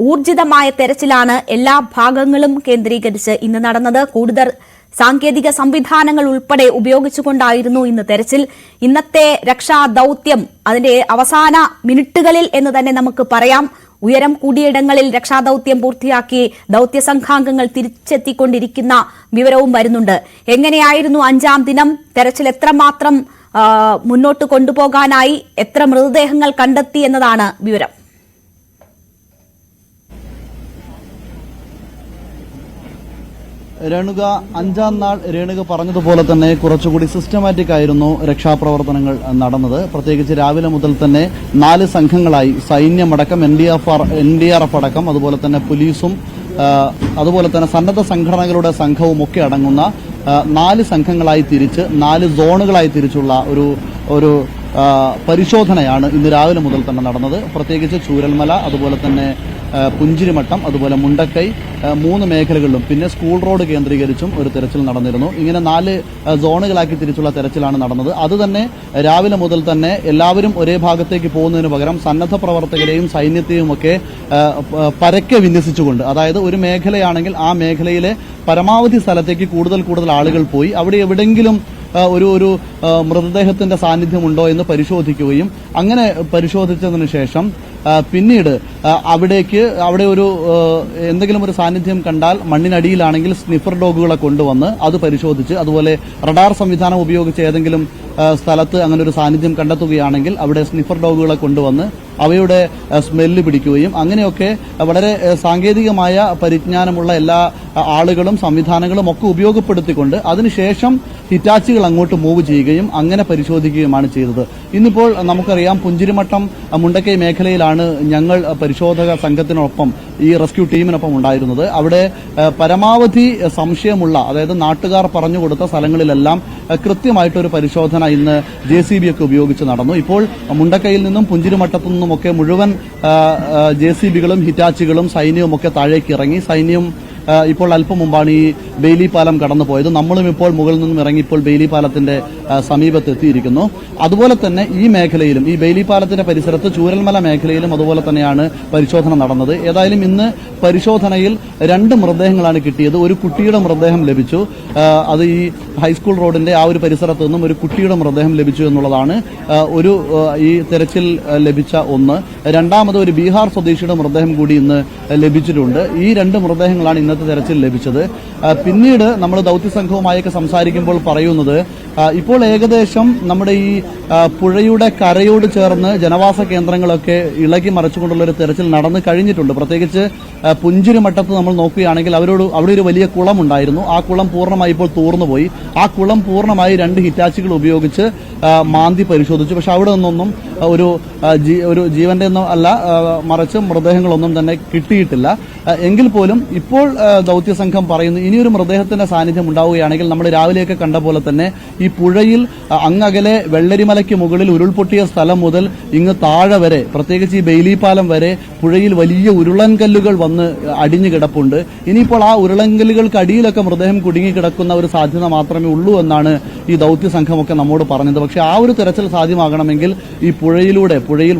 ഊർജിതമായ തെരച്ചിലാണ് എല്ലാ ഭാഗങ്ങളും കേന്ദ്രീകരിച്ച് ഇന്ന് നടന്നത്. കൂടുതൽ സാങ്കേതിക സംവിധാനങ്ങൾ ഉൾപ്പെടെ ഉപയോഗിച്ചുകൊണ്ടായിരുന്നു ഇന്ന് തെരച്ചിൽ. ഇന്നത്തെ രക്ഷാ ദൌത്യം അതിന്റെ അവസാന മിനിറ്റുകളിൽ എന്ന് തന്നെ നമുക്ക് പറയാം. ഉയരം കൂടിയിടങ്ങളിൽ രക്ഷാദൌത്യം പൂർത്തിയാക്കി ദൌത്യസംഘാംഗങ്ങൾ തിരിച്ചെത്തിക്കൊണ്ടിരിക്കുന്ന വിവരവും വരുന്നുണ്ട്. എങ്ങനെയായിരുന്നു 5ാം ദിനം തെരച്ചിൽ? എത്രമാത്രം മുന്നോട്ട് കൊണ്ടുപോകാനായി? എത്ര മൃതദേഹങ്ങൾ കണ്ടെത്തി എന്നതാണ് വിവരം. രേണുക, 5ാം നാൾ രേണുക പറഞ്ഞതുപോലെ തന്നെ കുറച്ചുകൂടി സിസ്റ്റമാറ്റിക് ആയിരുന്നു രക്ഷാപ്രവർത്തനങ്ങൾ നടന്നത്. പ്രത്യേകിച്ച് രാവിലെ മുതൽ തന്നെ 4 സംഘങ്ങളായി സൈന്യമടക്കം NDRF അടക്കം അതുപോലെ തന്നെ പോലീസും അതുപോലെ തന്നെ സന്നദ്ധ സംഘടനകളുടെ സംഘവും ഒക്കെ അടങ്ങുന്ന 4 സംഘങ്ങളായി തിരിച്ച് 4 സോണുകളായി തിരിച്ചുള്ള ഒരു പരിശോധനയാണ് ഇന്ന് രാവിലെ മുതൽ തന്നെ നടന്നത്. പ്രത്യേകിച്ച് ചൂരൽമല, അതുപോലെ തന്നെ പുഞ്ചിരിമട്ടം, അതുപോലെ മുണ്ടക്കൈ 3 മേഖലകളിലും പിന്നെ സ്കൂൾ റോഡ് കേന്ദ്രീകരിച്ചും ഒരു തെരച്ചിൽ നടന്നിരുന്നു. ഇങ്ങനെ 4 സോണുകളാക്കി തിരിച്ചുള്ള തെരച്ചിലാണ് നടന്നത്. അതുതന്നെ രാവിലെ മുതൽ തന്നെ എല്ലാവരും ഒരേ ഭാഗത്തേക്ക് പോകുന്നതിന് പകരം സന്നദ്ധ പ്രവർത്തകരെയും സൈന്യത്തെയും ഒക്കെ പരക്കെ വിന്യസിച്ചുകൊണ്ട്, അതായത് ഒരു മേഖലയാണെങ്കിൽ ആ മേഖലയിലെ പരമാവധി സ്ഥലത്തേക്ക് കൂടുതൽ ആളുകൾ പോയി അവിടെ എവിടെയെങ്കിലും ഒരു മൃതദേഹത്തിന്റെ സാന്നിധ്യമുണ്ടോ എന്ന് പരിശോധിക്കുകയും അങ്ങനെ പരിശോധിച്ചതിനു ശേഷം പിന്നീട് അവിടെ ഒരു എന്തെങ്കിലും ഒരു സാന്നിധ്യം കണ്ടാൽ മണ്ണിനടിയിലാണെങ്കിൽ സ്നിഫർ ഡോഗുകളെ കൊണ്ടുവന്ന് അത് പരിശോധിച്ച്, അതുപോലെ റഡാർ സംവിധാനം ഉപയോഗിച്ച് ഏതെങ്കിലും സ്ഥലത്ത് അങ്ങനെ ഒരു സാന്നിധ്യം കണ്ടെത്തുകയാണെങ്കിൽ അവിടെ സ്നിഫർ ഡോഗുകളെ കൊണ്ടുവന്ന് അവയുടെ സ്മെല്ല് പിടിക്കുകയും അങ്ങനെയൊക്കെ വളരെ സാങ്കേതികമായ പരിജ്ഞാനമുള്ള എല്ലാ ആളുകളും സംവിധാനങ്ങളും ഒക്കെ ഉപയോഗപ്പെടുത്തിക്കൊണ്ട് അതിനുശേഷം ഹിറ്റാച്ചികൾ അങ്ങോട്ട് മൂവ് ചെയ്യുകയും അങ്ങനെ പരിശോധിക്കുകയുമാണ് ചെയ്തത്. ഇന്നിപ്പോൾ നമുക്കറിയാം പുഞ്ചിരിമട്ടം മുണ്ടക്കൈ മേഖലയിലാണ് ഞങ്ങൾ പരിശോധക സംഘത്തിനൊപ്പം ഈ റെസ്ക്യൂ ടീമിനൊപ്പം ഉണ്ടായിരുന്നത്. അവിടെ പരമാവധി സംശയമുള്ള, അതായത് നാട്ടുകാർ പറഞ്ഞുകൊടുത്ത സ്ഥലങ്ങളിലെല്ലാം കൃത്യമായിട്ടൊരു പരിശോധന ഇന്ന് JCB ഒക്കെ ഉപയോഗിച്ച് നടന്നു. ഇപ്പോൾ മുണ്ടക്കൈയിൽ നിന്നും പുഞ്ചിരിമട്ടത്തു നിന്നുമൊക്കെ മുഴുവൻ JCBകളും ഹിറ്റാച്ചികളും സൈന്യവും ഒക്കെ താഴേക്ക് ഇറങ്ങി. സൈന്യം ഇപ്പോൾ അല്പം മുമ്പാണ് ഈ ബെയിലി പാലം കടന്നുപോയത്. നമ്മളും ഇപ്പോൾ മുകളിൽ നിന്നും ഇറങ്ങി ഇപ്പോൾ ബെയിലി പാലത്തിന്റെ സമീപത്ത് എത്തിയിരിക്കുന്നു. അതുപോലെ തന്നെ ഈ മേഖലയിലും, ഈ ബെയിലി പാലത്തിന്റെ പരിസരത്ത് ചൂരൽമല മേഖലയിലും അതുപോലെ തന്നെയാണ് പരിശോധന നടന്നത്. ഏതായാലും ഇന്ന് പരിശോധനയിൽ 2 മൃതദേഹങ്ങളാണ് കിട്ടിയത്. ഒരു കുട്ടിയുടെ മൃതദേഹം ലഭിച്ചു. അത് ഈ ഹൈസ്കൂൾ റോഡിന്റെ ആ ഒരു പരിസരത്ത് നിന്നും ഒരു കുട്ടിയുടെ മൃതദേഹം ലഭിച്ചു എന്നുള്ളതാണ് ഈ തെരച്ചിൽ ലഭിച്ച ഒന്ന്. രണ്ടാമത് ഒരു ബീഹാർ സ്വദേശിയുടെ മൃതദേഹം കൂടി ഇന്ന് ലഭിച്ചിട്ടുണ്ട്. ഈ 2 മൃതദേഹങ്ങളാണ് ഇന്നത്തെ തെരച്ചിൽ ലഭിച്ചത്. പിന്നീട് നമ്മൾ ദൌത്യസംഘവുമായൊക്കെ സംസാരിക്കുമ്പോൾ പറയുന്നത്, ഇപ്പോൾ ഏകദേശം നമ്മുടെ ഈ പുഴയുടെ കരയോട് ചേർന്ന് ജനവാസ കേന്ദ്രങ്ങളൊക്കെ ഇളകി മറിച്ചുകൊണ്ടുള്ള ഒരു തെരച്ചിൽ നടന്നു കഴിഞ്ഞിട്ടുണ്ട്. പ്രത്യേകിച്ച് പുഞ്ചിരിമട്ടത്ത് നമ്മൾ നോക്കുകയാണെങ്കിൽ അവിടെ ഒരു വലിയ കുളം ഉണ്ടായിരുന്നു. ആ കുളം പൂർണ്ണമായി ഇപ്പോൾ തൂർന്നുപോയി. ആ കുളം പൂർണ്ണമായി 2 ഹിറ്റാച്ചികൾ ഉപയോഗിച്ച് മാന്തി പരിശോധിച്ചു. പക്ഷെ അവിടെ നിന്നൊന്നും ഒരു ജീവന്റെ ഒന്നും അല്ല, മറിച്ച് മൃതദേഹങ്ങളൊന്നും തന്നെ കിട്ടിയിട്ടില്ല. എങ്കിൽ പോലും ഇപ്പോൾ ദൌത്യസംഘം പറയുന്നു, ഇനിയൊരു മൃതദേഹത്തിന്റെ സാന്നിധ്യം ഉണ്ടാവുകയാണെങ്കിൽ നമ്മൾ രാവിലെയൊക്കെ കണ്ട പോലെ തന്നെ ഈ പുഴയിൽ അങ്ങകലെ വെള്ളരിമലയ്ക്ക് മുകളിൽ ഉരുൾപൊട്ടിയ സ്ഥലം മുതൽ ഇങ്ങ് താഴെ വരെ, പ്രത്യേകിച്ച് ഈ ബെയിലി പാലം വരെ പുഴയിൽ വലിയ ഉരുളൻകല്ലുകൾ വന്ന് അടിഞ്ഞു കിടപ്പുണ്ട്. ഇനിയിപ്പോൾ ആ ഉരുളൻകല്ലുകൾക്ക് അടിയിലൊക്കെ മൃതദേഹം കുടുങ്ങിക്കിടക്കുന്ന ഒരു സാധ്യത മാത്രമേ ഉള്ളൂ എന്നാണ് ഈ ദൌത്യസംഘമൊക്കെ നമ്മോട് പറഞ്ഞത്. പക്ഷേ ആ ഒരു തെരച്ചിൽ സാധ്യമാകണമെങ്കിൽ ഈ പുഴയിൽ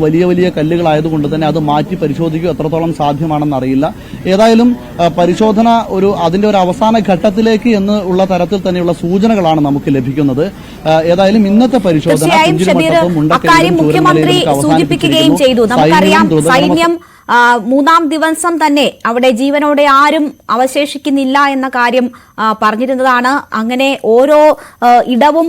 വലിയ കല്ലുകളായതുകൊണ്ട് തന്നെ അത് മാറ്റി പരിശോധിക്കുക എത്രത്തോളം സാധ്യമാണെന്ന് അറിയില്ല. ഏതായാലും പരിശോധന അതിന്റെ ഒരു അവസാന ഘട്ടത്തിലേക്ക് എന്നുള്ള തരത്തിൽ തന്നെയുള്ള സൂചനകളാണ് നമുക്ക് ലഭിക്കുന്നത്. ഏതായാലും ഇന്നത്തെ പരിശോധന മുഖ്യമന്ത്രി സൂചിപ്പിക്കുകയും ചെയ്തു. നമുക്കറിയാം സൈന്യം 3ാം ദിവസം തന്നെ അവിടെ ജീവനോടെ ആരും അവശേഷിക്കുന്നില്ല എന്ന കാര്യം പറഞ്ഞിരുന്നതാണ്. അങ്ങനെ ഓരോ ഇടവും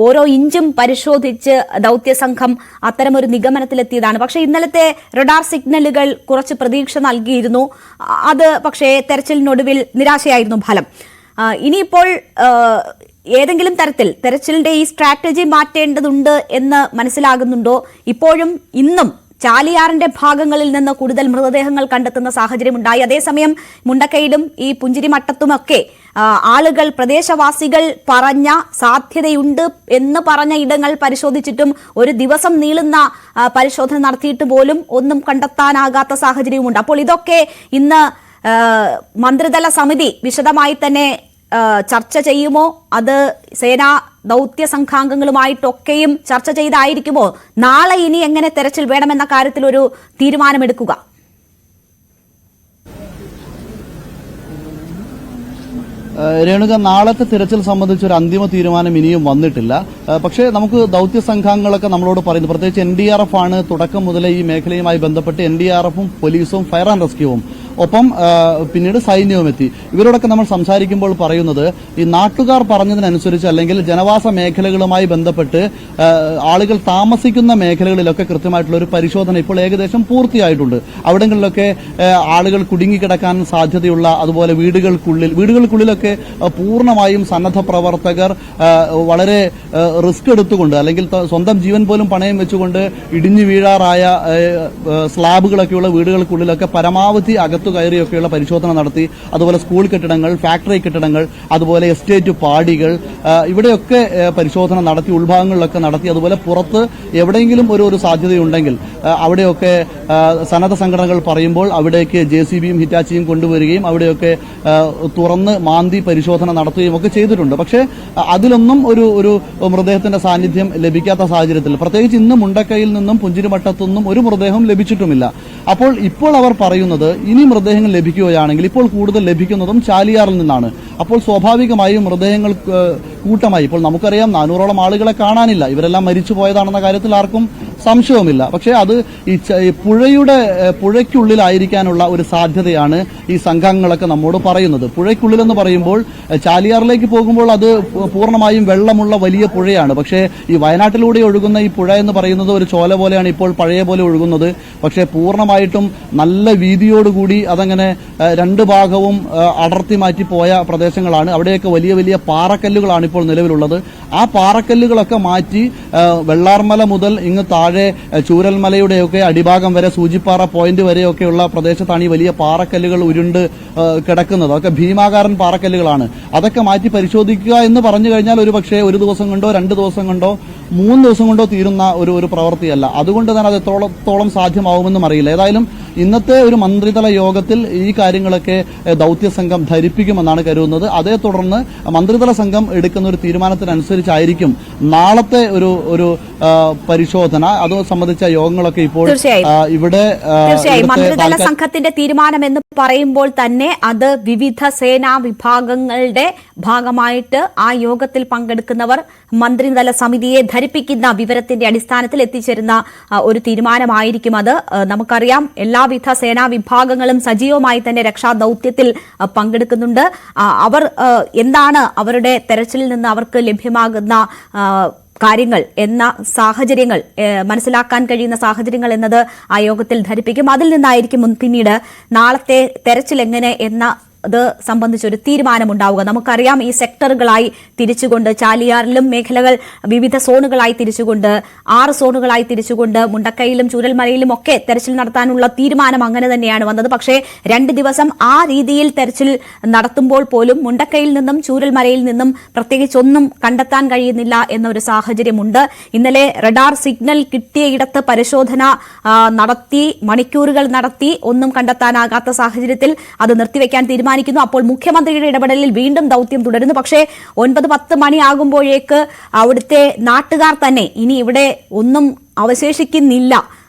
ഓരോ ഇഞ്ചും പരിശോധിച്ച് ദൌത്യസംഘം അത്തരമൊരു നിഗമനത്തിലെത്തിയതാണ്. പക്ഷേ ഇന്നലത്തെ റഡാർ സിഗ്നലുകൾ കുറച്ച് പ്രതീക്ഷ നൽകിയിരുന്നു. അത് പക്ഷേ തെരച്ചിലിനൊടുവിൽ നിരാശയായിരുന്നു ഫലം. ഇനിയിപ്പോൾ ഏതെങ്കിലും തരത്തിൽ തെരച്ചിലിന്റെ ഈ സ്ട്രാറ്റജി മാറ്റേണ്ടതുണ്ട് എന്ന് മനസ്സിലാകുന്നുണ്ടോ? ഇപ്പോഴും ഇന്നും ചാലിയാറിന്റെ ഭാഗങ്ങളിൽ നിന്ന് കൂടുതൽ മൃതദേഹങ്ങൾ കണ്ടെത്തുന്ന സാഹചര്യമുണ്ടായി. അതേസമയം മുണ്ടക്കയിലും ഈ പുഞ്ചിരിമട്ടത്തുമൊക്കെ ആളുകൾ, പ്രദേശവാസികൾ പറഞ്ഞ സാധ്യതയുണ്ട് എന്ന് പറഞ്ഞ ഇടങ്ങൾ പരിശോധിച്ചിട്ടും ഒരു ദിവസം നീളുന്ന പരിശോധന നടത്തിയിട്ട് പോലും ഒന്നും കണ്ടെത്താനാകാത്ത സാഹചര്യവുമുണ്ട്. അപ്പോൾ ഇതൊക്കെ ഇന്ന് മന്ത്രിതല സമിതി വിശദമായി തന്നെ ചർച്ച ചെയ്യുമോ? അത് സേനാ ദൌത്യ സംഘാംഗങ്ങളുമായിട്ടൊക്കെയും ചർച്ച ചെയ്തായിരിക്കുമോ നാളെ ഇനി എങ്ങനെ തെരച്ചിൽ വേണമെന്ന കാര്യത്തിൽ ഒരു തീരുമാനമെടുക്കുക? രേണുക, നാളത്തെ തിരച്ചിൽ സംബന്ധിച്ച് ഒരു അന്തിമ തീരുമാനം ഇനിയും വന്നിട്ടില്ല. പക്ഷേ നമുക്ക് ദൌത്യ സംഘങ്ങളൊക്കെ നമ്മളോട് പറയുന്നു, പ്രത്യേകിച്ച് NDRF ആണ് തുടക്കം മുതലേ ഈ മേഖലയുമായി ബന്ധപ്പെട്ട് NDRFും പോലീസും ഫയർ ആൻഡ് റെസ്ക്യൂവും ഒപ്പം പിന്നീട് സൈന്യവും എത്തി. ഇവരോടൊക്കെ നമ്മൾ സംസാരിക്കുമ്പോൾ പറയുന്നത് ഈ നാട്ടുകാർ പറഞ്ഞതിനനുസരിച്ച് അല്ലെങ്കിൽ ജനവാസ മേഖലകളുമായി ബന്ധപ്പെട്ട് ആളുകൾ താമസിക്കുന്ന മേഖലകളിലൊക്കെ കൃത്യമായിട്ടുള്ള ഒരു പരിശോധന ഇപ്പോൾ ഏകദേശം പൂർത്തിയായിട്ടുണ്ട്. അവിടങ്ങളിലൊക്കെ ആളുകൾ കുടുങ്ങിക്കിടക്കാൻ സാധ്യതയുള്ള, അതുപോലെ വീടുകൾക്കുള്ളിലൊക്കെ പൂർണ്ണമായും സന്നദ്ധ പ്രവർത്തകർ വളരെ റിസ്ക് എടുത്തുകൊണ്ട് അല്ലെങ്കിൽ സ്വന്തം ജീവൻ പോലും പണയം വെച്ചുകൊണ്ട് ഇടിഞ്ഞു വീഴാറായ സ്ലാബുകളൊക്കെയുള്ള വീടുകൾക്കുള്ളിലൊക്കെ പരമാവധി അകത്തു കയറിയൊക്കെയുള്ള പരിശോധന നടത്തി. അതുപോലെ സ്കൂൾ കെട്ടിടങ്ങൾ, ഫാക്ടറി കെട്ടിടങ്ങൾ, അതുപോലെ എസ്റ്റേറ്റ് പാടികൾ, ഇവിടെയൊക്കെ പരിശോധന നടത്തി, ഉൾഭാഗങ്ങളിലൊക്കെ നടത്തി. അതുപോലെ പുറത്ത് എവിടെയെങ്കിലും ഒരു സാധ്യതയുണ്ടെങ്കിൽ അവിടെയൊക്കെ സന്നദ്ധ സംഘടനകൾ പറയുമ്പോൾ അവിടേക്ക് JCBയും ഹിറ്റാച്ചിയും കൊണ്ടുവരികയും അവിടെയൊക്കെ തുറന്ന് മാന്തി പരിശോധന നടത്തുകയും ഒക്കെ ചെയ്തിട്ടുണ്ട്. പക്ഷേ അതിലൊന്നും ഒരു മൃതദേഹത്തിന്റെ സാന്നിധ്യം ലഭിക്കാത്ത സാഹചര്യത്തിൽ, പ്രത്യേകിച്ച് ഇന്ന് മുണ്ടക്കയിൽ നിന്നും പുഞ്ചിരിമട്ടത്തുനിന്നും ഒരു മൃതദേഹം ലഭിച്ചിട്ടുമില്ല. ഇപ്പോൾ അവർ പറയുന്നത് ഇനി മൃതദേഹങ്ങൾ ലഭിക്കുകയാണെങ്കിൽ ഇപ്പോൾ കൂടുതൽ ലഭിക്കുന്നതും ചാലിയാറിൽ നിന്നാണ്. അപ്പോൾ സ്വാഭാവികമായും മൃതദേഹങ്ങൾ കൂട്ടമായി, ഇപ്പോൾ നമുക്കറിയാം 400ഓളം ആളുകളെ കാണാനില്ല, ഇവരെല്ലാം മരിച്ചു പോയതാണെന്ന കാര്യത്തിൽ ആർക്കും സംശയവുമില്ല. പക്ഷേ അത് ഈ പുഴയ്ക്കുള്ളിലായിരിക്കാനുള്ള ഒരു സാധ്യതയാണ് ഈ സംഘങ്ങളൊക്കെ നമ്മോട് പറയുന്നത്. പുഴയ്ക്കുള്ളിലെന്ന് പറയുമ്പോൾ ചാലിയാറിലേക്ക് പോകുമ്പോൾ അത് പൂർണ്ണമായും വെള്ളമുള്ള വലിയ പുഴയാണ്. പക്ഷേ ഈ വയനാട്ടിലൂടെ ഒഴുകുന്ന ഈ പുഴ എന്ന് പറയുന്നത് ഒരു ചോല പോലെയാണ് ഇപ്പോൾ പഴയ പോലെ ഒഴുകുന്നത്. പക്ഷേ പൂർണ്ണമായിട്ടും നല്ല വീതിയോടുകൂടി അതങ്ങനെ രണ്ട് ഭാഗവും അടർത്തി മാറ്റി പോയ പ്രദേശങ്ങളാണ്. അവിടെയൊക്കെ വലിയ വലിയ പാറക്കല്ലുകളാണ് ഇപ്പോൾ നിലവിലുള്ളത്. ആ പാറക്കല്ലുകളൊക്കെ മാറ്റി വെള്ളാർമല മുതൽ ഇങ്ങ് താഴെ ചൂരൽമലയുടെയൊക്കെ അടിഭാഗം വരെ സൂചിപ്പാറ പോയിന്റ് വരെയൊക്കെയുള്ള പ്രദേശത്താണ് ഈ വലിയ പാറക്കല്ലുകൾ ഉരുണ്ട് കിടക്കുന്നത്. അതൊക്കെ ഭീമാകാരൻ പാറക്കല്ലുകളാണ്. അതൊക്കെ മാറ്റി പരിശോധിക്കുക എന്ന് പറഞ്ഞു കഴിഞ്ഞാൽ ഒരു പക്ഷേ ഒരു ദിവസം കൊണ്ടോ 2 ദിവസം കൊണ്ടോ 3 ദിവസം കൊണ്ടോ തീരുന്ന ഒരു പ്രവൃത്തിയല്ല. അതുകൊണ്ട് തന്നെ അത് എത്രത്തോളം സാധ്യമാവുമെന്നും അറിയില്ല. ഏതായാലും ഇന്നത്തെ ഒരു മന്ത്രിതല യോഗത്തിൽ ഈ കാര്യങ്ങളൊക്കെ ദൌത്യസംഘം ധരിപ്പിക്കുമെന്നാണ് കരുതുന്നത്. അതേ തുടർന്ന് മന്ത്രിതല സംഘം എടുക്കുന്ന ഒരു തീരുമാനത്തിനനുസരിച്ചായിരിക്കും നാളത്തെ ഒരു പരിശോധന. അത് സംബന്ധിച്ച യോഗങ്ങളൊക്കെ ഇപ്പോൾ ഇവിടെ മന്ത്രിതല സംഘത്തിന്റെ തീരുമാനം എന്ന് പറയുമ്പോൾ തന്നെ അത് വിവിധ സേനാ വിഭാഗങ്ങളുടെ ഭാഗമായിട്ട് ആ യോഗത്തിൽ പങ്കെടുക്കുന്നവർ മന്ത്രിതല സമിതിയെ ധരിപ്പിക്കുന്ന വിവരത്തിന്റെ അടിസ്ഥാനത്തിൽ എത്തിച്ചേരുന്ന ഒരു തീരുമാനമായിരിക്കും അത്. നമുക്കറിയാം എല്ലാവിധ സേനാ വിഭാഗങ്ങളും സജീവമായി തന്നെ രക്ഷാദൌത്യത്തിൽ പങ്കെടുക്കുന്നുണ്ട്. അവർ എന്താണ് അവരുടെ തെരച്ചിലിൽ നിന്ന് അവർക്ക് ലഭ്യമാകുന്ന കാര്യങ്ങൾ എന്ന സാഹചര്യങ്ങൾ മനസ്സിലാക്കാൻ കഴിയുന്ന സാഹചര്യങ്ങൾ എന്നത് ആ യോഗത്തിൽ ധരിപ്പിക്കും. അതിൽ നിന്നായിരിക്കും പിന്നീട് നാളത്തെ തെരച്ചിൽ എങ്ങനെ എന്ന അത് സംബന്ധിച്ചൊരു തീരുമാനമുണ്ടാവുക. നമുക്കറിയാം ഈ സെക്ടറുകളായി തിരിച്ചുകൊണ്ട് ചാലിയാറിലും മേഖലകൾ വിവിധ സോണുകളായി തിരിച്ചുകൊണ്ട് 6 സോണുകളായി തിരിച്ചുകൊണ്ട് മുണ്ടക്കയിലും ചൂരൽമലയിലും ഒക്കെ തെരച്ചിൽ നടത്താനുള്ള തീരുമാനം അങ്ങനെ തന്നെയാണ് വന്നത്. പക്ഷേ 2 ദിവസം ആ രീതിയിൽ തെരച്ചിൽ നടത്തുമ്പോൾ പോലും മുണ്ടക്കയിൽ നിന്നും ചൂരൽമലയിൽ നിന്നും പ്രത്യേകിച്ചൊന്നും കണ്ടെത്താൻ കഴിയുന്നില്ല എന്നൊരു സാഹചര്യമുണ്ട്. ഇന്നലെ റഡാർ സിഗ്നൽ കിട്ടിയയിടത്ത് പരിശോധന നടത്തി, മണിക്കൂറുകൾ നടത്തി, ഒന്നും കണ്ടെത്താനാകാത്ത സാഹചര്യത്തിൽ അത് നിർത്തിവെക്കാൻ തീരുമാനിക്കുന്നു. അപ്പോൾ മുഖ്യമന്ത്രിയുടെ ഇടപെടലിൽ വീണ്ടും ദൌത്യം തുടരുന്നു. പക്ഷേ 9-10 മണിയാകുമ്പോഴേക്ക് അവിടുത്തെ നാട്ടുകാർ തന്നെ ഇനി ഇവിടെ ഒന്നും അവശേഷിക്കുന്നില്ല,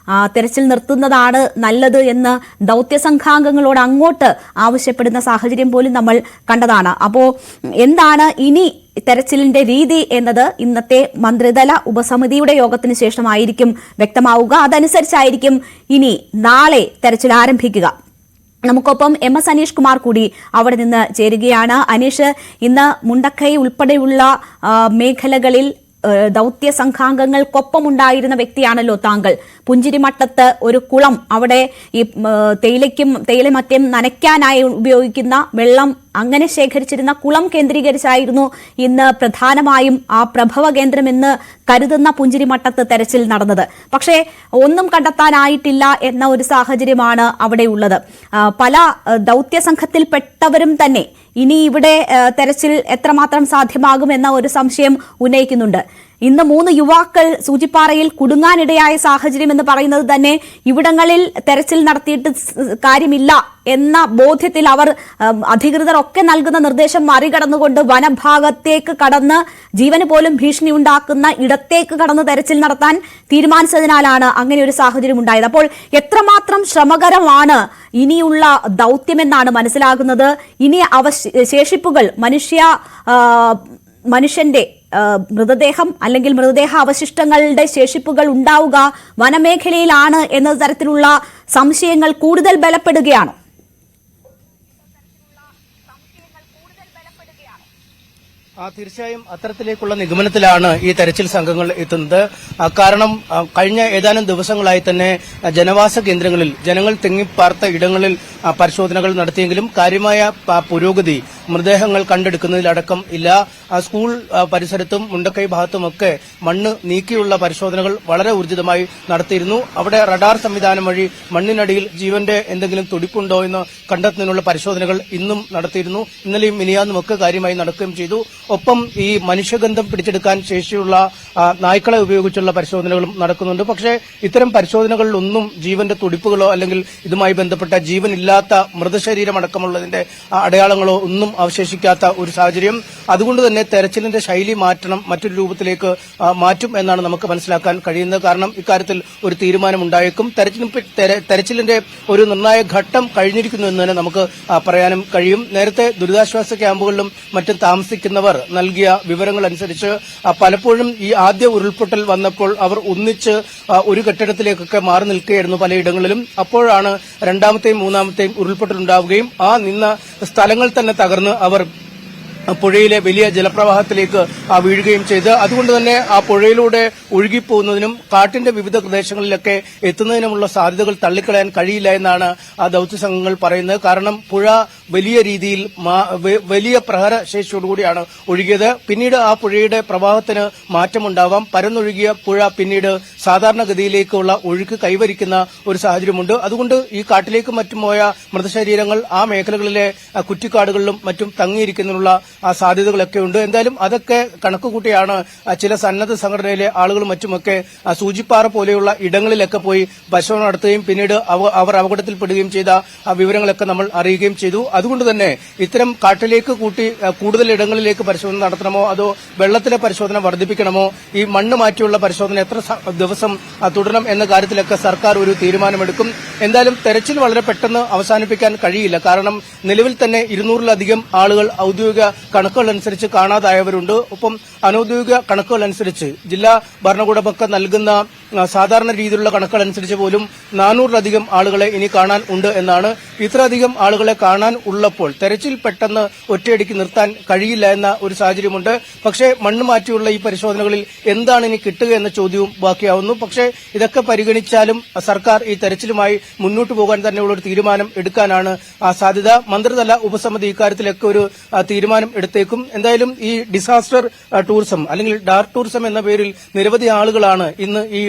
തെരച്ചിൽ നിർത്തുന്നതാണ് നല്ലത് എന്ന് ദൌത്യസംഘാംഗങ്ങളോട് അങ്ങോട്ട് ആവശ്യപ്പെടുന്ന സാഹചര്യം പോലും നമ്മൾ കണ്ടതാണ്. അപ്പോൾ എന്താണ് ഇനി തെരച്ചിലിന്റെ രീതി എന്നത് ഇന്നത്തെ മന്ത്രിതല ഉപസമിതിയുടെ യോഗത്തിന് ശേഷമായിരിക്കും വ്യക്തമാവുക. അതനുസരിച്ചായിരിക്കും ഇനി നാളെ തെരച്ചിൽ ആരംഭിക്കുക. നമുക്കൊപ്പം MS അനീഷ് കുമാർ കൂടി അവിടെ നിന്ന് ചേരുകയാണ്. അനീഷ്, ഇന്ന് മുണ്ടക്കൈ ഉൾപ്പെടെയുള്ള മേഖലകളിൽ ദൌത്യ സംഘാംഗങ്ങൾക്കൊപ്പം ഉണ്ടായിരുന്ന വ്യക്തിയാണല്ലോ താങ്കൾ. പുഞ്ചിരിമട്ടത്ത് ഒരു കുളം, അവിടെ ഈ തേയില മറ്റും നനയ്ക്കാനായി ഉപയോഗിക്കുന്ന വെള്ളം അങ്ങനെ ശേഖരിച്ചിരുന്ന കുളം കേന്ദ്രീകരിച്ചായിരുന്നു ഇന്ന് പ്രധാനമായും ആ പ്രഭവ കേന്ദ്രമെന്ന് കരുതുന്ന പുഞ്ചിരിമട്ടത്ത് തെരച്ചിൽ നടന്നത്. പക്ഷേ ഒന്നും കണ്ടെത്താനായിട്ടില്ല എന്ന ഒരു സാഹചര്യമാണ് അവിടെയുള്ളത്. പല ദൌത്യ സംഘത്തിൽപ്പെട്ടവരും തന്നെ ഇനി ഇവിടെ തെരച്ചിൽ എത്രമാത്രം സാധ്യമാകുമെന്ന ഒരു സംശയം ഉന്നയിക്കുന്നുണ്ട്. ഇന്ന് 3 യുവാക്കൾ സൂചിപ്പാറയിൽ കുടുങ്ങാനിടയായ സാഹചര്യം എന്ന് പറയുന്നത് തന്നെ ഇവിടങ്ങളിൽ തെരച്ചിൽ നടത്തിയിട്ട് കാര്യമില്ല എന്ന ബോധ്യത്തിൽ അവർ അധികൃതർ ഒക്കെ നൽകുന്ന നിർദ്ദേശം മറികടന്നുകൊണ്ട് വനഭാഗത്തേക്ക് കടന്ന് ജീവന് പോലും ഭീഷണി ഉണ്ടാക്കുന്ന ഇടത്തേക്ക് കടന്ന് തെരച്ചിൽ നടത്താൻ തീരുമാനിച്ചതിനാലാണ് അങ്ങനെ ഒരു സാഹചര്യം ഉണ്ടായത്. അപ്പോൾ എത്രമാത്രം ശ്രമകരമാണ് ഇനിയുള്ള ദൗത്യമെന്നാണ് മനസ്സിലാകുന്നത്. ഇനി ശേഷിപ്പുകൾ മനുഷ്യന്റെ മൃതദേഹം അല്ലെങ്കിൽ മൃതദേഹ അവശിഷ്ടങ്ങളുടെ ശേഷിപ്പുകൾ ഉണ്ടാവുക വനമേഖലയിലാണ് എന്ന തരത്തിലുള്ള സംശയങ്ങൾ കൂടുതൽ ബലപ്പെടുകയാണ്. തീർച്ചയായും അത്തരത്തിലേക്കുള്ള നിഗമനത്തിലാണ് ഈ തെരച്ചിൽ സംഘങ്ങൾ എത്തുന്നത്. കാരണം കഴിഞ്ഞ ഏതാനും ദിവസങ്ങളായി തന്നെ ജനവാസ കേന്ദ്രങ്ങളിൽ ജനങ്ങൾ തിങ്ങിപ്പാർത്ത ഇടങ്ങളിൽ പരിശോധനകൾ നടത്തിയെങ്കിലും കാര്യമായ പുരോഗതി മൃതദേഹങ്ങൾ കണ്ടെടുക്കുന്നതിലടക്കം ഇല്ല. സ്കൂൾ പരിസരത്തും മുണ്ടക്കൈ ഭാഗത്തുമൊക്കെ മണ്ണ് നീക്കിയുള്ള പരിശോധനകൾ വളരെ ഊർജിതമായി നടത്തിയിരുന്നു. അവിടെ റഡാർ സംവിധാനം വഴി മണ്ണിനടിയിൽ ജീവന്റെ എന്തെങ്കിലും തുടിപ്പുണ്ടോ എന്ന് കണ്ടെത്തുന്നതിനുള്ള പരിശോധനകൾ ഇന്നും നടത്തിയിരുന്നു. ഇന്നലെയും മിനിയാന്നുമൊക്കെ കാര്യമായി നടക്കുകയും ചെയ്തു. ഒപ്പം ഈ മനുഷ്യഗന്ധം പിടിച്ചെടുക്കാൻ ശേഷിയുള്ള നായ്ക്കളെ ഉപയോഗിച്ചുള്ള പരിശോധനകളും നടക്കുന്നുണ്ട്. പക്ഷേ ഇത്തരം പരിശോധനകളിലൊന്നും ജീവന്റെ തുടിപ്പുകളോ അല്ലെങ്കിൽ ഇതുമായി ബന്ധപ്പെട്ട ജീവനില്ലാത്ത മൃതശരീരമടക്കമുള്ളതിന്റെ അടയാളങ്ങളോ ഒന്നും അവശേഷിക്കാത്ത ഒരു സാഹചര്യം. അതുകൊണ്ട് തന്നെ തെരച്ചിലിന്റെ ശൈലി മാറ്റണം, മറ്റൊരു രൂപത്തിലേക്ക് മാറ്റും എന്നാണ് നമുക്ക് മനസ്സിലാക്കാൻ കഴിയുന്നത്. കാരണം ഇക്കാര്യത്തിൽ ഒരു തീരുമാനമുണ്ടായേക്കും. തെരച്ചിലിന്റെ ഒരു നിർണായക ഘട്ടം കഴിഞ്ഞിരിക്കുന്നു എന്ന് തന്നെ നമുക്ക് പറയാനും കഴിയും. നേരത്തെ ദുരിതാശ്വാസ ക്യാമ്പുകളിലും മറ്റും താമസിക്കുന്നവർ നൽകിയ വിവരങ്ങൾ അനുസരിച്ച് പലപ്പോഴും ഈ ആദ്യ ഉരുൾപൊട്ടൽ വന്നപ്പോൾ അവർ ഒന്നിച്ച് ഒരു കെട്ടിടത്തിലേക്കൊക്കെ മാറി നിൽക്കുകയായിരുന്നു പലയിടങ്ങളിലും. അപ്പോഴാണ് രണ്ടാമത്തെയും മൂന്നാമത്തെയും ഉരുൾപൊട്ടൽ ഉണ്ടാവുകയും ആ നിന്ന സ്ഥലങ്ങൾ തന്നെ തകർന്ന് അവർ പുഴയിലെ വലിയ ജലപ്രവാഹത്തിലേക്ക് വീഴുകയും ചെയ്ത് അതുകൊണ്ട് തന്നെ ആ പുഴയിലൂടെ ഒഴുകിപ്പോകുന്നതിനും കാട്ടിന്റെ വിവിധ പ്രദേശങ്ങളിലൊക്കെ എത്തുന്നതിനുമുള്ള സാധ്യതകൾ തള്ളിക്കളയാൻ കഴിയില്ല എന്നാണ് ആ ദൌത്യസംഘങ്ങൾ പറയുന്നത്. കാരണം പുഴ വലിയ രീതിയിൽ വലിയ പ്രഹരശേഷിയോടുകൂടിയാണ് ഒഴുകിയത്. പിന്നീട് ആ പുഴയുടെ പ്രവാഹത്തിന് മാറ്റമുണ്ടാവാം. പരന്നൊഴുകിയ പുഴ പിന്നീട് സാധാരണഗതിയിലേക്കുള്ള ഒഴുക്ക് കൈവരിക്കുന്ന ഒരു സാഹചര്യമുണ്ട്. അതുകൊണ്ട് ഈ കാട്ടിലേക്കും മറ്റും പോയ മൃതശരീരങ്ങൾ ആ മേഖലകളിലെ കുറ്റിക്കാടുകളിലും മറ്റും തങ്ങിയിരിക്കുന്നതിനുള്ള സാധ്യതകളൊക്കെ ഉണ്ട്. എന്തായാലും അതൊക്കെ കണക്കുകൂട്ടിയാണ് ചില സന്നദ്ധ സംഘടനയിലെ ആളുകളും മറ്റുമൊക്കെ സൂചിപ്പാറ പോലെയുള്ള ഇടങ്ങളിലൊക്കെ പോയി പരിശോധന നടത്തുകയും പിന്നീട് അവർ അപകടത്തിൽപ്പെടുകയും ചെയ്ത വിവരങ്ങളൊക്കെ നമ്മൾ അറിയുകയും ചെയ്തു. അതുകൊണ്ട് തന്നെ ഇത്തരം കാട്ടിലേക്ക് കൂടുതൽ ഇടങ്ങളിലേക്ക് പരിശോധന നടത്തണമോ അതോ വെള്ളത്തിലെ പരിശോധന വർദ്ധിപ്പിക്കണമോ, ഈ മണ്ണ് മാറ്റിയുള്ള പരിശോധന എത്ര ദിവസം തുടരണം എന്ന കാര്യത്തിലൊക്കെ സർക്കാർ ഒരു തീരുമാനമെടുക്കും. എന്തായാലും തെരച്ചിൽ വളരെ പെട്ടെന്ന് അവസാനിപ്പിക്കാൻ കഴിയില്ല. കാരണം നിലവിൽ തന്നെ 200-ലധികം ആളുകൾ ഔദ്യോഗിക കണക്കുകൾ അനുസരിച്ച് കാണാതായവരുണ്ട്. ഒപ്പം അനൌദ്യോഗിക കണക്കുകൾ അനുസരിച്ച് ജില്ലാ ഭരണകൂടമൊക്കെ നൽകുന്ന സാധാരണ രീതിയിലുള്ള കണക്കുകൾ അനുസരിച്ച് പോലും 400-ലധികം ആളുകളെ ഇനി കാണാൻ ഉണ്ട് എന്നാണ്. ഇത്രയധികം ആളുകളെ കാണാൻ ഉള്ളപ്പോൾ തെരച്ചിൽ പെട്ടെന്ന് ഒറ്റയടിക്ക് നിർത്താൻ കഴിയില്ല എന്ന ഒരു സാഹചര്യമുണ്ട്. പക്ഷേ മണ്ണ് മാറ്റിയുള്ള ഈ പരിശോധനകളിൽ എന്താണ് ഇനി കിട്ടുക എന്ന ചോദ്യവും ബാക്കിയാവുന്നു. പക്ഷേ ഇതൊക്കെ പരിഗണിച്ചാലും സർക്കാർ ഈ തെരച്ചിലുമായി മുന്നോട്ട് പോകാൻ തന്നെയുള്ള ഒരു തീരുമാനം എടുക്കാനാണ് സാധ്യത. മന്ത്രിതല ഉപസമിതി ഇക്കാര്യത്തിലൊക്കെ ഒരു തീരുമാനം എടുത്തേക്കും. എന്തായാലും ഈ ഡിസാസ്റ്റർ ടൂറിസം അല്ലെങ്കിൽ ഡാർക്ക് ടൂറിസം എന്ന പേരിൽ നിരവധി ആളുകളാണ് ഇന്ന് ഈ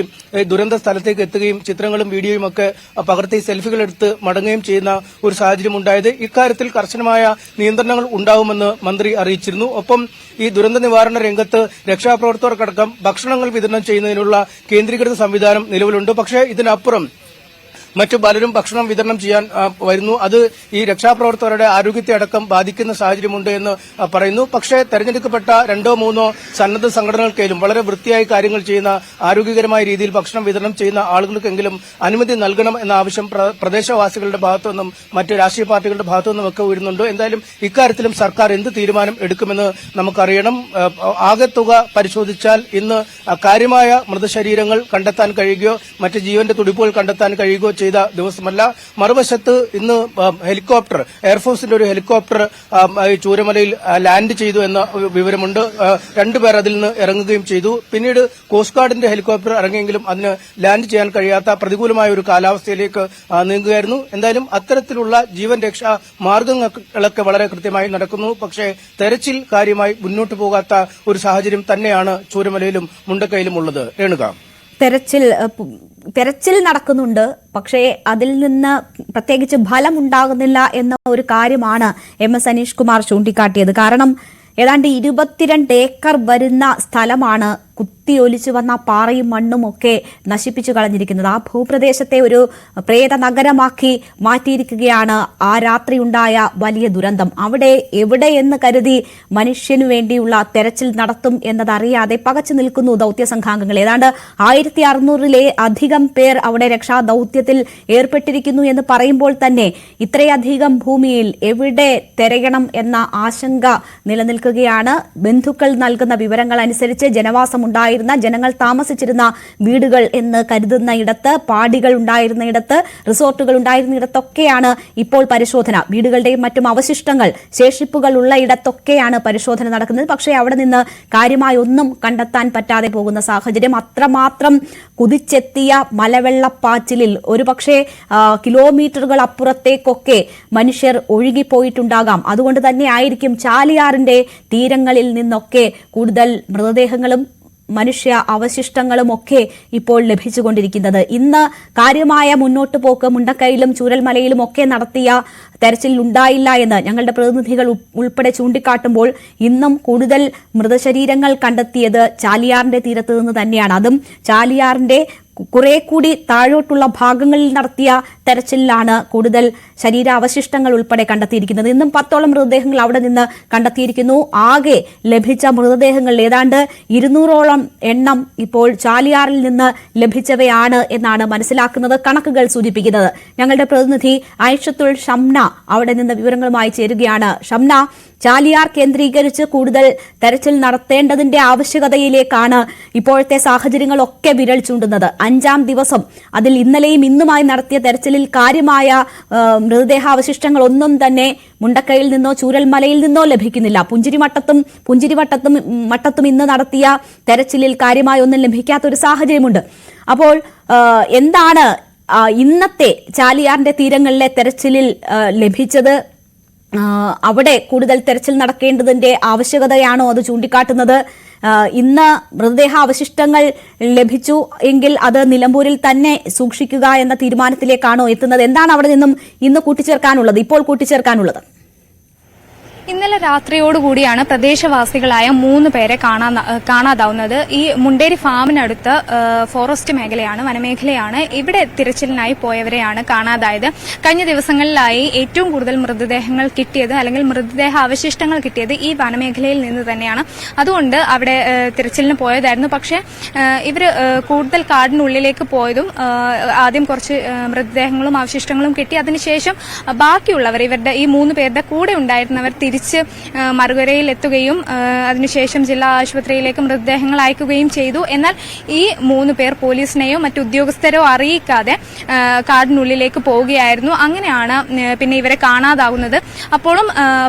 ദുരന്ത സ്ഥലത്തേക്ക് എത്തുകയും ചിത്രങ്ങളും വീഡിയോയും ഒക്കെ പകർത്തി സെൽഫികൾ എടുത്ത് മടങ്ങുകയും ചെയ്യുന്ന ഒരു സാഹചര്യം ഉണ്ടായത്. ഇക്കാര്യത്തിൽ കർശനമായ നിയന്ത്രണങ്ങൾ ഉണ്ടാവുമെന്ന് മന്ത്രി അറിയിച്ചിരുന്നു. ഒപ്പം ഈ ദുരന്ത നിവാരണ രംഗത്ത് രക്ഷാപ്രവർത്തകർക്കടക്കം ഭക്ഷണങ്ങൾ വിതരണം ചെയ്യുന്നതിനുള്ള കേന്ദ്രീകൃത സംവിധാനം നിലവിലുണ്ട്. പക്ഷേ ഇതിനപ്പുറം മറ്റു പലരും ഭക്ഷണം വിതരണം ചെയ്യാൻ വരുന്നു. അത് ഈ രക്ഷാപ്രവർത്തകരുടെ ആരോഗ്യത്തെ അടക്കം ബാധിക്കുന്ന സാഹചര്യമുണ്ട് എന്ന് പറയുന്നു. പക്ഷേ തെരഞ്ഞെടുക്കപ്പെട്ട 2-3 സന്നദ്ധ സംഘടനകൾക്കെങ്കിലും വളരെ വൃത്തിയായി കാര്യങ്ങൾ ചെയ്യുന്ന ആരോഗ്യകരമായ രീതിയിൽ ഭക്ഷണം വിതരണം ചെയ്യുന്ന ആളുകൾക്കെങ്കിലും അനുമതി നൽകണം എന്ന ആവശ്യം പ്രദേശവാസികളുടെ ഭാഗത്തുനിന്നും മറ്റ് രാഷ്ട്രീയ പാർട്ടികളുടെ ഭാഗത്തുനിന്നും ഒക്കെ ഉയരുന്നുണ്ട്. എന്തായാലും ഇക്കാര്യത്തിലും സർക്കാർ എന്ത് തീരുമാനം എടുക്കുമെന്ന് നമുക്കറിയണം. ആകെ തുക പരിശോധിച്ചാൽ ഇന്ന് കാര്യമായ മൃതശരീരങ്ങൾ കണ്ടെത്താൻ കഴിയുകയോ മറ്റ് ജീവന്റെ തുടിപ്പുകൾ കണ്ടെത്താൻ കഴിയുകയോ ചെയ്ത ദിവസമല്ല. മറുവശത്ത് ഇന്ന് ഹെലികോപ്റ്റർ, എയർഫോഴ്സിന്റെ ഒരു ഹെലികോപ്റ്റർ ചൂരമലയിൽ ലാൻഡ് ചെയ്തു എന്ന വിവരമുണ്ട്. 2 പേർ അതിൽ നിന്ന് ഇറങ്ങുകയും ചെയ്തു. പിന്നീട് കോസ്റ്റ് ഗാർഡിന്റെ ഹെലികോപ്റ്റർ ഇറങ്ങിയെങ്കിലും അതിന് ലാൻഡ് ചെയ്യാൻ കഴിയാത്ത പ്രതികൂലമായ ഒരു കാലാവസ്ഥയിലേക്ക് നീങ്ങുകയായിരുന്നു. എന്തായാലും അത്തരത്തിലുള്ള ജീവൻ രക്ഷാ മാർഗങ്ങളൊക്കെ വളരെ കൃത്യമായി നടക്കുന്നു. പക്ഷേ തെരച്ചിൽ കാര്യമായി മുന്നോട്ട് പോകാത്ത ഒരു സാഹചര്യം തന്നെയാണ് ചൂരമലയിലും മുണ്ടക്കയിലും ഉള്ളത്. രേണുക, തെരച്ചിൽ നടക്കുന്നുണ്ട്, പക്ഷേ അതിൽ നിന്ന് പ്രത്യേകിച്ച് ഫലം ഉണ്ടാകുന്നില്ല എന്ന ഒരു കാര്യമാണ് MS അനീഷ് കുമാർ ചൂണ്ടിക്കാട്ടിയത്. കാരണം ഏതാണ്ട് 22 ഏക്കർ വരുന്ന സ്ഥലമാണ് കുത്തിയൊലിച്ചു വന്ന പാറയും മണ്ണും ഒക്കെ നശിപ്പിച്ചു കളഞ്ഞിരിക്കുന്നത്. ആ ഭൂപ്രദേശത്തെ ഒരു പ്രേത നഗരമാക്കി മാറ്റിയിരിക്കുകയാണ് ആ രാത്രിയുണ്ടായ വലിയ ദുരന്തം. അവിടെ എവിടെയെന്ന് കരുതി മനുഷ്യനു വേണ്ടിയുള്ള തെരച്ചിൽ നടത്തും എന്നതറിയാതെ പകച്ചു നിൽക്കുന്നു ദൌത്യ സംഘാംഗങ്ങൾ. ഏതാണ്ട് 1600 അധികം പേർ അവിടെ രക്ഷാ ദൌത്യത്തിൽ ഏർപ്പെട്ടിരിക്കുന്നു എന്ന് പറയുമ്പോൾ തന്നെ ഇത്രയധികം ഭൂമിയിൽ എവിടെ തെരയണം എന്ന ആശങ്ക നിലനിൽക്കുകയാണ്. ബന്ധുക്കൾ നൽകുന്ന വിവരങ്ങൾ അനുസരിച്ച് ജനവാസമുണ്ടായിരുന്ന, ജനങ്ങൾ താമസിച്ചിരുന്ന വീടുകൾ എന്ന് കരുതുന്ന ഇടത്ത്, പാടികൾ ഉണ്ടായിരുന്ന ഇടത്ത്, റിസോർട്ടുകൾ ഉണ്ടായിരുന്ന ഇടത്തൊക്കെയാണ് ഇപ്പോൾ പരിശോധന. വീടുകളുടെയും മറ്റും അവശിഷ്ടങ്ങൾ, ശേഷിപ്പുകൾ ഉള്ള ഇടത്തൊക്കെയാണ് പരിശോധന നടക്കുന്നത്. പക്ഷേ അവിടെ നിന്ന് കാര്യമായി ഒന്നും കണ്ടെത്താൻ പറ്റാതെ പോകുന്ന സാഹചര്യം. അത്രമാത്രം കുതിച്ചെത്തിയ മലവെള്ളപ്പാച്ചിലിൽ ഒരുപക്ഷെ കിലോമീറ്ററുകൾ അപ്പുറത്തേക്കൊക്കെ മനുഷ്യർ ഒഴുകിപ്പോയിട്ടുണ്ടാകാം. അതുകൊണ്ട് തന്നെ ആയിരിക്കും ചാലിയാറിന്റെ തീരങ്ങളിൽ നിന്നൊക്കെ കൂടുതൽ മൃതദേഹങ്ങളും മനുഷ്യ അവശിഷ്ടങ്ങളുമൊക്കെ ഇപ്പോൾ ലഭിച്ചുകൊണ്ടിരിക്കുന്നത്. ഇന്ന് കാര്യമായ മുന്നോട്ട് പോക്ക് മുണ്ടക്കയിലും ചൂരൽമലയിലും ഒക്കെ നടത്തിയ തെരച്ചിൽ ഉണ്ടായില്ല എന്ന് ഞങ്ങളുടെ പ്രതിനിധികൾ ഉൾപ്പെടെ ചൂണ്ടിക്കാട്ടുമ്പോൾ ഇന്നും കൂടുതൽ മൃതശരീരങ്ങൾ കണ്ടെത്തിയത് ചാലിയാറിന്റെ തീരത്ത് നിന്ന് തന്നെയാണ്. അതും ചാലിയാറിന്റെ കുറെ കൂടി താഴോട്ടുള്ള ഭാഗങ്ങളിൽ നടത്തിയ തെരച്ചിലാണ് കൂടുതൽ ശരീരാവശിഷ്ടങ്ങൾ ഉൾപ്പെടെ കണ്ടെത്തിയിരിക്കുന്നത്. ഇന്നും 10ഓളം മൃതദേഹങ്ങൾ അവിടെ നിന്ന് കണ്ടെത്തിയിരിക്കുന്നു. ആകെ ലഭിച്ച മൃതദേഹങ്ങൾ ഏതാണ്ട് 200ഓളം എണ്ണം ഇപ്പോൾ ചാലിയാറിൽ നിന്ന് ലഭിച്ചവയാണ് എന്നാണ് മനസ്സിലാക്കുന്നത്, കണക്കുകൾ സൂചിപ്പിക്കുന്നത്. ഞങ്ങളുടെ പ്രതിനിധി ഐഷത്തുൽ ഷംന അവിടെ നിന്ന് വിവരങ്ങളുമായി ചേരുകയാണ്. ഷംന, ചാലിയാർ കേന്ദ്രീകരിച്ച് കൂടുതൽ തെരച്ചിൽ നടത്തേണ്ടതിന്റെ ആവശ്യകതയിലേക്കാണ് ഇപ്പോഴത്തെ സാഹചര്യങ്ങളൊക്കെ വിരൽ ചൂണ്ടുന്നത്. 5ാം ദിവസം, അതിൽ ഇന്നലെയും ഇന്നുമായി നടത്തിയ തെരച്ചിലിൽ കാര്യമായ മൃതദേഹാവശിഷ്ടങ്ങൾ ഒന്നും തന്നെ മുണ്ടക്കയിൽ നിന്നോ ചൂരൽമലയിൽ നിന്നോ ലഭിക്കുന്നില്ല. പുഞ്ചിരിമട്ടത്തും ഇന്ന് നടത്തിയ തെരച്ചിലിൽ കാര്യമായ ഒന്നും ലഭിക്കാത്തൊരു സാഹചര്യമുണ്ട്. അപ്പോൾ എന്താണ് ഇന്നത്തെ ചാലിയാറിന്റെ തീരങ്ങളിലെ തെരച്ചിലിൽ ലഭിച്ചത്? അവിടെ കൂടുതൽ തെരച്ചിൽ നടക്കേണ്ടതിന്റെ ആവശ്യകതയാണോ അത് ചൂണ്ടിക്കാട്ടുന്നത്? ഇന്ന് മൃതദേഹാവശിഷ്ടങ്ങൾ ലഭിച്ചു എങ്കിൽ അത് നിലമ്പൂരിൽ തന്നെ സൂക്ഷിക്കുക എന്ന തീരുമാനത്തിലേക്കാണോ എത്തുന്നത്? എന്താണ് അവിടെ നിന്നും ഇന്ന് ഇപ്പോൾ കൂട്ടിച്ചേർക്കാനുള്ളത്? ഇന്നലെ രാത്രിയോടുകൂടിയാണ് പ്രദേശവാസികളായ 3 പേരെ കാണാതാവുന്നത്. ഈ മുണ്ടേരി ഫാമിനടുത്ത് ഫോറസ്റ്റ് മേഖലയാണ്, വനമേഖലയാണ്. ഇവിടെ തിരച്ചിലിനായി പോയവരെയാണ് കാണാതായത്. കഴിഞ്ഞ ദിവസങ്ങളിലായി ഏറ്റവും കൂടുതൽ മൃതദേഹങ്ങൾ കിട്ടിയത്, അല്ലെങ്കിൽ മൃതദേഹ അവശിഷ്ടങ്ങൾ കിട്ടിയത് ഈ വനമേഖലയിൽ നിന്ന് തന്നെയാണ്. അതുകൊണ്ട് അവിടെ തിരച്ചിലിന് പോയതായിരുന്നു. പക്ഷേ ഇവർ കൂടുതൽ കാടിനുള്ളിലേക്ക് പോയതും ആദ്യം കുറച്ച് മൃതദേഹങ്ങളും അവശിഷ്ടങ്ങളും കിട്ടി. അതിനുശേഷം ബാക്കിയുള്ളവർ, ഇവരുടെ ഈ 3 പേരുടെ കൂടെ ഉണ്ടായിരുന്നവർ തിരിച്ച് മറുകരയിൽ എത്തുകയും അതിനുശേഷം ജില്ലാ ആശുപത്രിയിലേക്ക് മൃതദേഹങ്ങൾ അയക്കുകയും ചെയ്തു. എന്നാൽ ഈ 3 പേർ പോലീസിനെയോ മറ്റു ഉദ്യോഗസ്ഥരോ അറിയിക്കാതെ കാടിനുള്ളിലേക്ക് പോവുകയായിരുന്നു. അങ്ങനെയാണ് പിന്നെ ഇവരെ കാണാതാവുന്നത്. അപ്പോഴും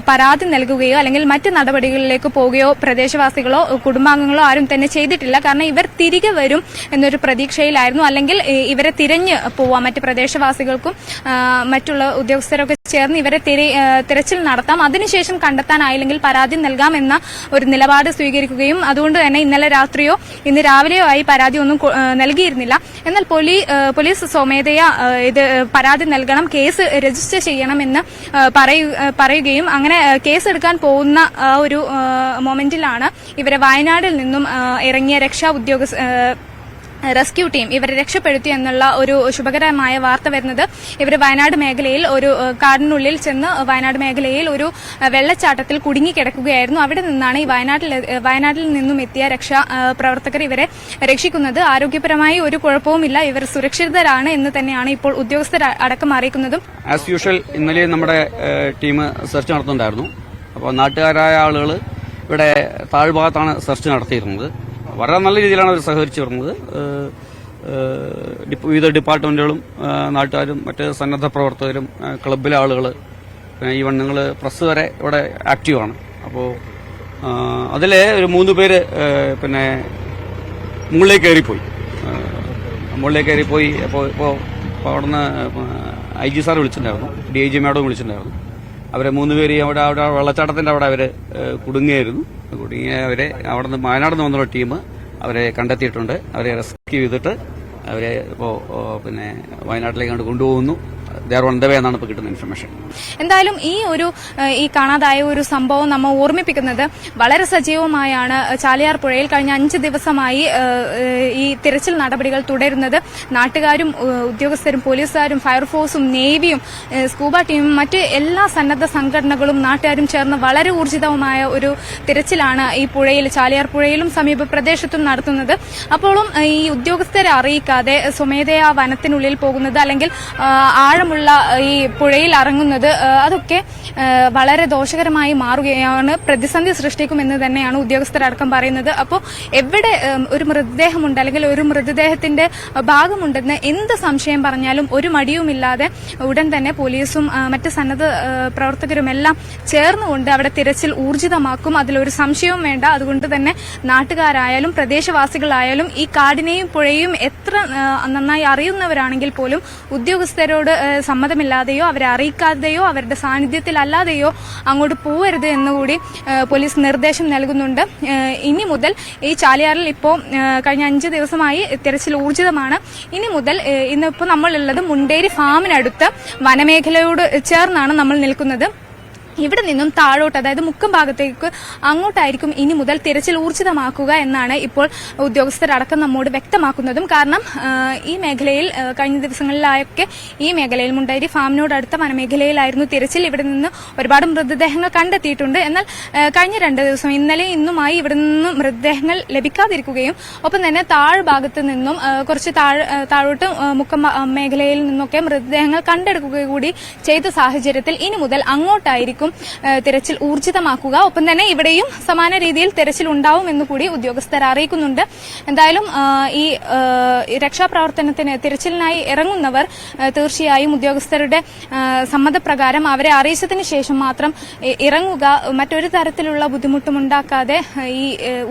പരാതി നൽകുകയോ അല്ലെങ്കിൽ മറ്റ് നടപടികളിലേക്ക് പോവുകയോ പ്രദേശവാസികളോ കുടുംബാംഗങ്ങളോ ആരും തന്നെ ചെയ്തിട്ടില്ല. കാരണം ഇവർ തിരികെ വരും എന്നൊരു പ്രതീക്ഷയിലായിരുന്നു. അല്ലെങ്കിൽ ഇവരെ തിരഞ്ഞ് പോവാം, മറ്റ് പ്രദേശവാസികൾക്കും മറ്റുള്ള ഉദ്യോഗസ്ഥരൊക്കെ ചേർന്ന് ഇവരെ തിരച്ചിൽ നടത്താം, അതിനുശേഷം കണ്ടെത്താനായില്ലെങ്കിൽ പരാതി നൽകാമെന്ന ഒരു നിലപാട് സ്വീകരിക്കുകയും അതുകൊണ്ട് തന്നെ ഇന്നലെ രാത്രിയോ ഇന്ന് രാവിലെയോ ആയി പരാതി ഒന്നും നൽകിയിരുന്നില്ല. എന്നാൽ പോലീസ് സ്വമേധയാ ഇത് പരാതി നൽകണം, കേസ് രജിസ്റ്റർ ചെയ്യണമെന്ന് പറയുകയും അങ്ങനെ കേസ് എടുക്കാൻ പോകുന്ന ഒരു മൊമെന്റിലാണ് ഇവരെ വയനാട്ടിൽ നിന്നും ഇറങ്ങിയ റെസ്ക്യൂ ടീം ഇവരെ രക്ഷപ്പെടുത്തി എന്നുള്ള ഒരു ശുഭകരമായ വാർത്ത വരുന്നത്. ഇവർ വയനാട് മേഖലയിൽ ഒരു കാടിനുള്ളിൽ ചെന്ന് വയനാട് മേഖലയിൽ ഒരു വെള്ളച്ചാട്ടത്തിൽ കുടുങ്ങിക്കിടക്കുകയായിരുന്നു. അവിടെ നിന്നാണ് ഈ വയനാട്ടിൽ നിന്നും എത്തിയ രക്ഷാ പ്രവർത്തകർ ഇവരെ രക്ഷിക്കുന്നത്. ആരോഗ്യപരമായി ഒരു കുഴപ്പവുമില്ല, ഇവർ സുരക്ഷിതരാണ് എന്ന് തന്നെയാണ് ഇപ്പോൾ ഉദ്യോഗസ്ഥർ അടക്കം അറിയിക്കുന്നതും. ആസ് യൂഷ്വൽ ഇന്നലെ നമ്മുടെ ടീം സെർച്ച് നടത്തുന്നുണ്ടായിരുന്നു. അപ്പോൾ നാട്ടുകാരായ ആളുകൾ ഇവിടെ താഴ്ഭാഗത്താണ് സെർച്ച് നടത്തിയിരുന്നത്. വളരെ നല്ല രീതിയിലാണ് അവർ സഹകരിച്ചു വരുന്നത്. വിവിധ ഡിപ്പാർട്ട്മെന്റുകളും നാട്ടുകാരും മറ്റ് സന്നദ്ധ പ്രവർത്തകരും ക്ലബിലെ ആളുകൾ, ഈവൻ നിങ്ങൾ പ്രസ് വരെ ഇവിടെ ആക്റ്റീവാണ്. അപ്പോൾ അതിലെ ഒരു 3 പേര് പിന്നെ മുകളിലേക്ക് കയറിപ്പോയി. അപ്പോൾ അവിടുന്ന് IG സാർ വിളിച്ചിട്ടുണ്ടായിരുന്നു, DIG മാഡം വിളിച്ചിട്ടുണ്ടായിരുന്നു. അവരെ 3 പേര് അവിടെ വെള്ളച്ചാട്ടത്തിന്റെ അവിടെ അവര് കുടുങ്ങിയായിരുന്നു. കുടുങ്ങിയവരെ അവിടെ നിന്ന് വയനാട് നിന്ന് വന്നുള്ള ടീം അവരെ കണ്ടെത്തിയിട്ടുണ്ട്. അവരെ റെസ്ക്യൂ ചെയ്തിട്ട് അവരെ ഇപ്പോൾ പിന്നെ വയനാട്ടിലേക്ക് കൊണ്ടുപോകുന്നു. They are on the way എന്നാണ് ഇപ്പോൾ കിട്ടുന്ന ഇൻഫർമേഷൻ. എന്തായാലും ഈ കാണാതായ ഒരു സംഭവം നമ്മ ഓർമ്മിപ്പിക്കുന്നത് വളരെ സജീവമായാണ് ചാലിയാർ പുഴയിൽ കഴിഞ്ഞ 5 ദിവസമായി ഈ തിരച്ചിൽ നടപടികൾ തുടരുന്നത്. നാട്ടുകാരും ഉദ്യോഗസ്ഥരും പോലീസുകാരും ഫയർഫോഴ്സും നേവിയും സ്കൂബ ടീമും മറ്റ് എല്ലാ സന്നദ്ധ സംഘടനകളും നാട്ടുകാരും ചേർന്ന് വളരെ ഊർജിതവുമായ ഒരു തിരച്ചിലാണ് ഈ പുഴയിൽ ചാലിയാർ പുഴയിലും സമീപ പ്രദേശത്തും നടത്തുന്നത്. അപ്പോഴും ഈ ഉദ്യോഗസ്ഥരെ അറിയിക്കാതെ സ്വമേധയാ വനത്തിനുള്ളിൽ പോകുന്നത് അല്ലെങ്കിൽ ആഴമുള്ള ഈ പുഴയിൽ ഇറങ്ങുന്നത് അതൊക്കെ വളരെ ദോഷകരമായി മാറുകയാണ്, പ്രതിസന്ധി സൃഷ്ടിക്കുമെന്ന് തന്നെയാണ് ഉദ്യോഗസ്ഥരടക്കം പറയുന്നത്. അപ്പോൾ എവിടെ ഒരു മൃതദേഹമുണ്ട് അല്ലെങ്കിൽ ഒരു മൃതദേഹത്തിന്റെ ഭാഗമുണ്ടെന്ന് എന്ത് സംശയം പറഞ്ഞാലും ഒരു മടിയുമില്ലാതെ ഉടൻ തന്നെ പോലീസും മറ്റ് സന്നദ്ധ പ്രവർത്തകരും എല്ലാം ചേർന്നുകൊണ്ട് അവിടെ തിരച്ചിൽ ഊർജിതമാക്കും. അതിലൊരു സംശയവും വേണ്ട. അതുകൊണ്ട് തന്നെ നാട്ടുകാരായാലും പ്രദേശവാസികളായാലും ഈ കാടിനെയും പുഴയും എത്ര നന്നായി അറിയുന്നവരാണെങ്കിൽ പോലും ഉദ്യോഗസ്ഥരോട് സമ്മതമില്ലാതെയോ അവരെ അറിയിക്കാതെയോ അവരുടെ സാന്നിധ്യത്തിലല്ലാതെയോ അങ്ങോട്ട് പോവരുത് എന്നുകൂടി പോലീസ് നിർദ്ദേശം നൽകുന്നുണ്ട്. ഇനി മുതൽ ഈ ചാലിയാറിൽ ഇപ്പോൾ കഴിഞ്ഞ 5 ദിവസമായി തിരച്ചിൽ ഊർജിതമാണ്. ഇനി മുതൽ ഇന്നിപ്പോൾ നമ്മളുള്ളത് മുണ്ടേരി ഫാമിനടുത്ത് വനമേഖലയോട് ചേർന്നാണ് നമ്മൾ നിൽക്കുന്നത്. ഇവിടെ നിന്നും താഴോട്ട്, അതായത് മുക്കം ഭാഗത്തേക്ക് അങ്ങോട്ടായിരിക്കും ഇനി മുതൽ തിരച്ചിൽ ഊർജിതമാക്കുക എന്നാണ് ഇപ്പോൾ ഉദ്യോഗസ്ഥരടക്കം നമ്മോട് വ്യക്തമാക്കുന്നതും. കാരണം ഈ മേഖലയിൽ കഴിഞ്ഞ ദിവസങ്ങളിലായൊക്കെ ഈ മേഖലയിൽ മുണ്ടേരി ഫാമിനോടടുത്ത വനമേഖലയിലായിരുന്നു തിരച്ചിൽ. ഇവിടെ നിന്ന് ഒരുപാട് മൃതദേഹങ്ങൾ കണ്ടെത്തിയിട്ടുണ്ട്. എന്നാൽ കഴിഞ്ഞ 2 ദിവസം ഇന്നലെയും ഇന്നുമായി ഇവിടെ നിന്ന് മൃതദേഹങ്ങൾ ലഭിക്കാതിരിക്കുകയും ഒപ്പം തന്നെ താഴ്ഭാഗത്ത് നിന്നും കുറച്ച് താഴോട്ട് മുക്കം മേഖലയിൽ നിന്നൊക്കെ മൃതദേഹങ്ങൾ കണ്ടെടുക്കുക കൂടി ചെയ്ത സാഹചര്യത്തിൽ ഇനി മുതൽ അങ്ങോട്ടായിരിക്കും തിരച്ചിൽ ഊർജിതമാക്കുക. ഒപ്പം തന്നെ ഇവിടെയും സമാന രീതിയിൽ തിരച്ചിൽ ഉണ്ടാവും എന്നുകൂടി ഉദ്യോഗസ്ഥർ അറിയിക്കുന്നുണ്ട്. എന്തായാലും ഈ രക്ഷാപ്രവർത്തനത്തിന് തിരച്ചിലിനായി ഇറങ്ങുന്നവർ തീർച്ചയായും ഉദ്യോഗസ്ഥരുടെ സമ്മതപ്രകാരം അവരെ അറിയിച്ചതിന് ശേഷം മാത്രം ഇറങ്ങുക. മറ്റൊരു തരത്തിലുള്ള ബുദ്ധിമുട്ടും ഉണ്ടാക്കാതെ ഈ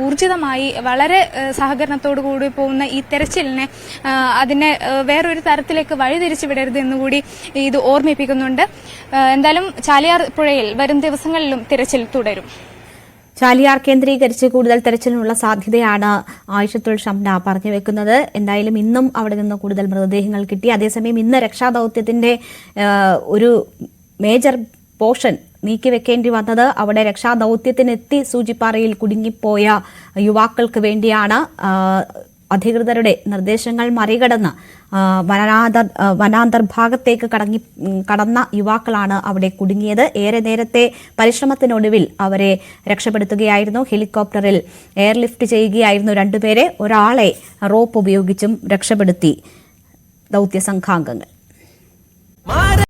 ഊർജിതമായി വളരെ സഹകരണത്തോടു കൂടി പോകുന്ന ഈ തെരച്ചിലിനെ അതിനെ വേറൊരു തരത്തിലേക്ക് വഴിതിരിച്ചു വിടരുത് എന്നുകൂടി ഇത് ഓർമ്മിപ്പിക്കുന്നുണ്ട്. എന്തായാലും ചാലിയാർ പുഴയിൽ വരും ദിവസങ്ങളിലും തിരച്ചിൽ തുടരും. ചാലിയാർ കേന്ദ്രീകരിച്ച് കൂടുതൽ തെരച്ചിലിനുള്ള സാധ്യതയാണ് ആയിഷത്തുൽ ഷംന പറഞ്ഞു വെക്കുന്നത്. എന്തായാലും ഇന്നും അവിടെ നിന്ന് കൂടുതൽ മൃതദേഹങ്ങൾ കിട്ടി. അതേസമയം ഇന്ന് രക്ഷാദൌത്യത്തിന്റെ ഒരു മേജർ പോർഷൻ നീക്കിവെക്കേണ്ടി വന്നത് അവിടെ രക്ഷാദൌത്യത്തിനെത്തി സൂചിപ്പാറയിൽ കുടുങ്ങിപ്പോയ യുവാക്കൾക്ക് വേണ്ടിയാണ്. അധികൃതരുടെ നിർദ്ദേശങ്ങൾ മറികടന്ന് വനാന്തർഭാഗത്തേക്ക് കടന്ന യുവാക്കളാണ് അവിടെ കുടുങ്ങിയത്. ഏറെ നേരത്തെ പരിശ്രമത്തിനൊടുവിൽ അവരെ രക്ഷപ്പെടുത്തുകയായിരുന്നു. ഹെലികോപ്റ്ററിൽ എയർലിഫ്റ്റ് ചെയ്യുകയായിരുന്നു 2 പേരെ. ഒരാളെ റോപ്പ് ഉപയോഗിച്ചും രക്ഷപ്പെടുത്തി ദൌത്യ സംഘാംഗങ്ങൾ.